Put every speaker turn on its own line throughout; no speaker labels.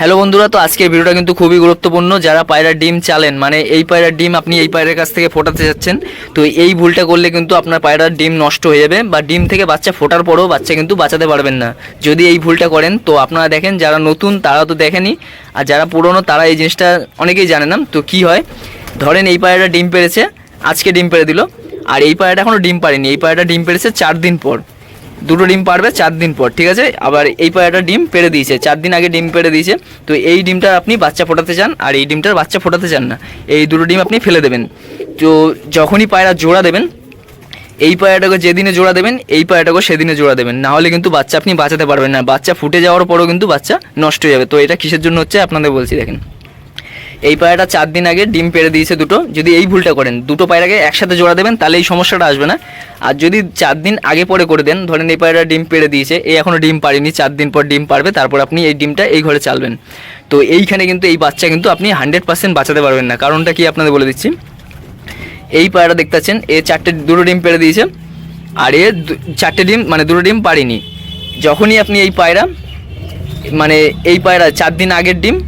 Hello বন্ধুরা, তো আজকের ভিডিওটা কিন্তু খুবই গুরুত্বপূর্ণ। যারা পায়রার ডিম চালেন, মানে এই পায়রার ডিম আপনি এই পায়রার কাছ থেকে ফোটাতে যাচ্ছেন, তো এই ভুলটা করলে কিন্তু আপনার পায়রার ডিম নষ্ট হয়ে যাবে, বা ডিম থেকে বাচ্চা ফোটার পরেও বাচ্চা কিন্তু বাঁচাতে পারবেন না যদি এই ভুলটা করেন। তো আপনারা দেখেন, যারা নতুন তারা তো দেখেনি, আর যারা পুরনো তারা এই জিনিসটা অনেকেই জানে না। তো কি হয়, ধরেন এই পায়রাটা ডিম পেড়েছে, আজকে ডিম পেড়ে দিল, আর এই পায়রাটা এখনও ডিম পারেনি। এই পায়রাটা ডিম পেড়েছে 4 দিন পর, দুটো ডিম পারবে 4 দিন পর, ঠিক আছে। আবার এই পায়রাটা ডিম পেড়ে দিয়েছে 4 দিন আগে, ডিম পেড়ে দিয়েছে। তো এই ডিমটা আপনি বাচ্চা ফোটাতে চান, আর এই ডিমটার বাচ্চা ফোটাতে চান না, এই দুটো ডিম আপনি ফেলে দেবেন। তো যখনই পায়রা জোড়া দেবেন, এই পায়রাটাকে যেদিনে জোড়া দেবেন এই পায়রাটাকে সেদিনে জোড়া দেবেন, না হলে কিন্তু বাচ্চা আপনি বাঁচাতে পারবেন না। বাচ্চা ফুটে যাওয়ার পরেও কিন্তু বাচ্চা নষ্ট হয়ে যাবে। তো এটা কিসের জন্য হচ্ছে আপনাদের বলছি, দেখেন। এই পায়রাটা 4 দিন আগে ডিম পেড়ে দিয়েছে দুটো, যদি এই ভুলটা করেন দুটো পায়রাকে একসাথে জোড়া দেবেন, তাহলে এই সমস্যাটা আসবে না। আর যদি 4 দিন আগে পরে করে দেন, ধরেন এই পায়রাটা ডিম পেড়ে দিয়েছে, এই এখনও ডিম পারেনি, 4 দিন পর ডিম পারবে, তারপর আপনি এই ডিমটা এই ঘরে চালবেন। তো এইখানে কিন্তু এই বাচ্চা কিন্তু আপনি 100% বাঁচাতে পারবেন না। কারণটা কি আপনাদের বলে দিচ্ছি। এই পায়রা দেখতে পাচ্ছেন, এ দুটো ডিম পেড়ে দিয়েছে, আর এ 4টে ডিম, মানে দুটো ডিম পারেনি। যখনই আপনি এই পায়রা, মানে এই পায়রা 4 দিন আগের ডিম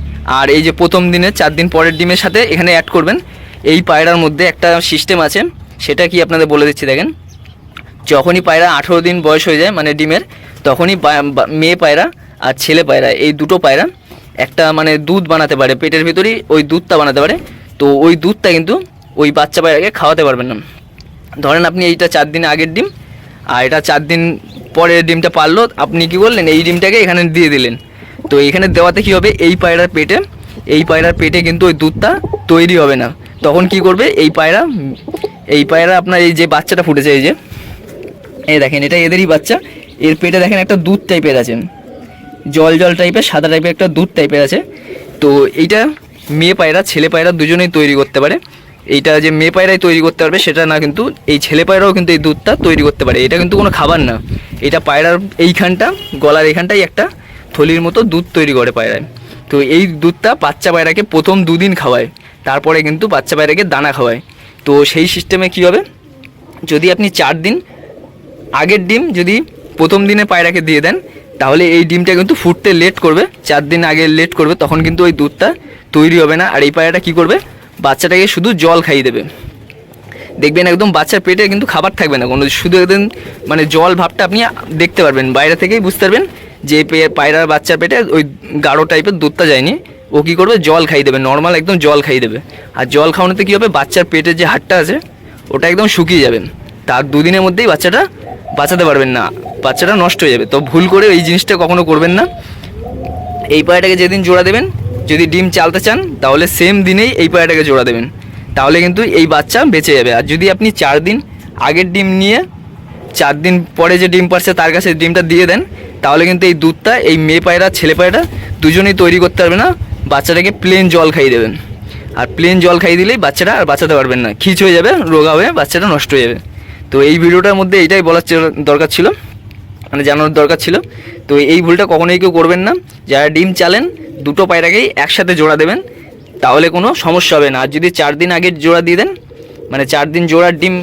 আর এই যে প্রথম দিনের 4 দিন পরের ডিমের সাথে এখানে অ্যাড করবেন, এই পায়রার মধ্যে একটা সিস্টেম আছে, সেটা কি আপনাদের বলে দিচ্ছি। দেখেন, যখনই পায়রা 18 দিন বয়স হয়ে যায় মানে ডিমের, তখনই মেয়ে পায়রা আর ছেলে পায়রা, এই দুটো পায়রা একটা মানে দুধ বানাতে পারে, পেটের ভিতরেই ওই দুধটা বানাতে পারে। তো ওই দুধটা কিন্তু ওই বাচ্চা পায়রাকে খাওয়াতে পারবেন না। ধরেন আপনি এইটা 4 দিন আগের ডিম, আর এটা 4 দিন পরের ডিমটা পারলো, আপনি কি করলেন, এই ডিমটাকে এখানে দিয়ে দিলেন। তো এইখানে দেওয়াতে কি হবে, এই পায়রার পেটে কিন্তু ওই দুধটা তৈরি হবে না। তখন কি করবে, এই পায়রা আপনার এই যে বাচ্চাটা ফুটেছে, এই দেখেন, এটা এদেরই বাচ্চা, এর পেটে দেখেন একটা দুধ টাইপের আছে, জল টাইপের, সাদা টাইপের একটা দুধ টাইপের আছে। তো এইটা মেয়ে পায়রা ছেলে পায়রা দুজনেই তৈরি করতে পারে। এইটা যে মেয়ে পায়রাই তৈরি করতে পারবে সেটা না, কিন্তু এই ছেলে পায়রাও কিন্তু এই দুধটা তৈরি করতে পারে। এটা কিন্তু কোনো খাবার না, এটা পায়রার এইখানটা, গলার এইখানটাই একটা থলির মতো দুধ তৈরি করে পায়রায়। তো এই দুধটা বাচ্চা পায়রাকে প্রথম 2 দিন খাওয়ায়, তারপরে কিন্তু বাচ্চা পায়রাকে দানা খাওয়ায়। তো সেই সিস্টেমে কি হবে, যদি আপনি 4 দিন আগের ডিম যদি প্রথম দিনে পায়রাকে দিয়ে দেন, তাহলে এই ডিমটা কিন্তু ফুটতে লেট করবে, 4 দিন আগে লেট করবে, তখন কিন্তু ওই দুধটা তৈরি হবে না। আর এই পায়রাটা কী করবে, বাচ্চাটাকে শুধু জল খাইয়ে দেবে। দেখবেন একদম বাচ্চার পেটে কিন্তু খাবার থাকবে না কোনো, শুধু একদম মানে জল ভাবটা আপনি দেখতে পারবেন, বাইরে থেকেই বুঝতে পারবেন যে পায়রার বাচ্চার পেটে ওই গাঢ় টাইপের দুধটা যায়নি। ও কী করবে, জল খাইয়ে দেবে, নর্মাল একদম জল খাইয়ে দেবে। আর জল খাওয়ানোতে কী হবে, বাচ্চার পেটের যে হাড়টা আছে ওটা একদম শুকিয়ে যাবে, তার 2 দিনের মধ্যেই বাচ্চাটা বাঁচাতে পারবেন না, বাচ্চাটা নষ্ট হয়ে যাবে। তো ভুল করে এই জিনিসটা কখনো করবেন না। এই পায়রাটাকে যেদিন জোড়া দেবেন, যদি ডিম চালতে চান তাহলে সেম দিনেই এই পায়রাটাকে জোড়া দেবেন, তাহলে কিন্তু এই বাচ্চা বেঁচে যাবে। আর যদি আপনি 4 দিন আগের ডিম নিয়ে 4 দিন পরে যে ডিম পারছে তার কাছে ডিমটা দিয়ে দেন, তাহলে কিন্তু এই দুধটা এই মেয়ে পায়রা ছেলে পায়রা দুজনেই তৈরি করতে পারবে না, বাচ্চাটাকে প্লেন জল খাইয়ে দেবেন। আর প্লেন জল খাইয়ে দিলেই বাচ্চাটা আর বাঁচাতে পারবেন না, খিচ হয়ে যাবে, রোগা হয়ে বাচ্চাটা নষ্ট হয়ে যাবে। তো এই ভিডিওটার মধ্যে এইটাই বলার দরকার ছিল, মানে জানানোর দরকার ছিল। তো এই ভুলটা কখনোই কেউ করবেন না। যারা ডিম চালেন দুটো পায়রাকেই একসাথে জোড়া দেবেন, তাহলে কোনো সমস্যা হবে না। আর যদি 4 দিন আগে জোড়া দিয়ে দেন, মানে 4 দিন জোড়ার ডিম,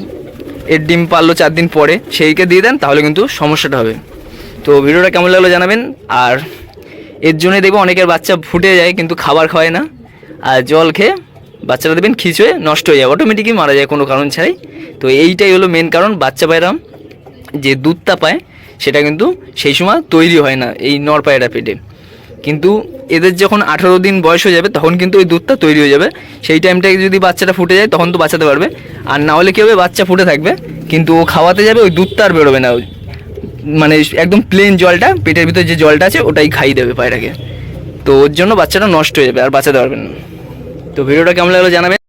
এর ডিম পারলো 4 দিন পরে, সেইকে দিয়ে দেন, তাহলে কিন্তু সমস্যাটা হবে। তো ভিডিওটা কেমন লাগলো জানাবেন। আর এর জন্যই দেখবো অনেকের বাচ্চা ফুটে যায় কিন্তু খাবার খাওয়ায় না, আর জল খেয়ে বাচ্চারা দেবেন খিচ হয়ে নষ্ট হয়ে যায়, অটোমেটিকই মারা যায় কোনো কারণ ছাড়াই। তো এইটাই হলো মেন কারণ, বাচ্চা পায়রা যে দুধটা পায় সেটা কিন্তু সেই সময় তৈরি হয় না এই নর পায়রা পেটে। কিন্তু এদের যখন 18 দিন বয়স হয়ে যাবে তখন কিন্তু ওই দুধটা তৈরি হয়ে যাবে, সেই টাইমটায় যদি বাচ্চাটা ফুটে যায় তখন তো বাঁচাতে পারবে। আর না হলে কী হবে, বাচ্চা ফুটে থাকবে কিন্তু ও খাওয়াতে যাবে, ওই দুধটা আর বেরোবে না, মানে একদম প্লেন জলটা, পেটের ভিতরে যে জলটা আছে ওটাই খাইয়ে দেবে পায়রাকে। তো ওর জন্য বাচ্চাটা নষ্ট হয়ে যাবে, আর বাঁচাতে পারবেন না। তো ভিডিওটা কেমন লাগলো জানাবেন।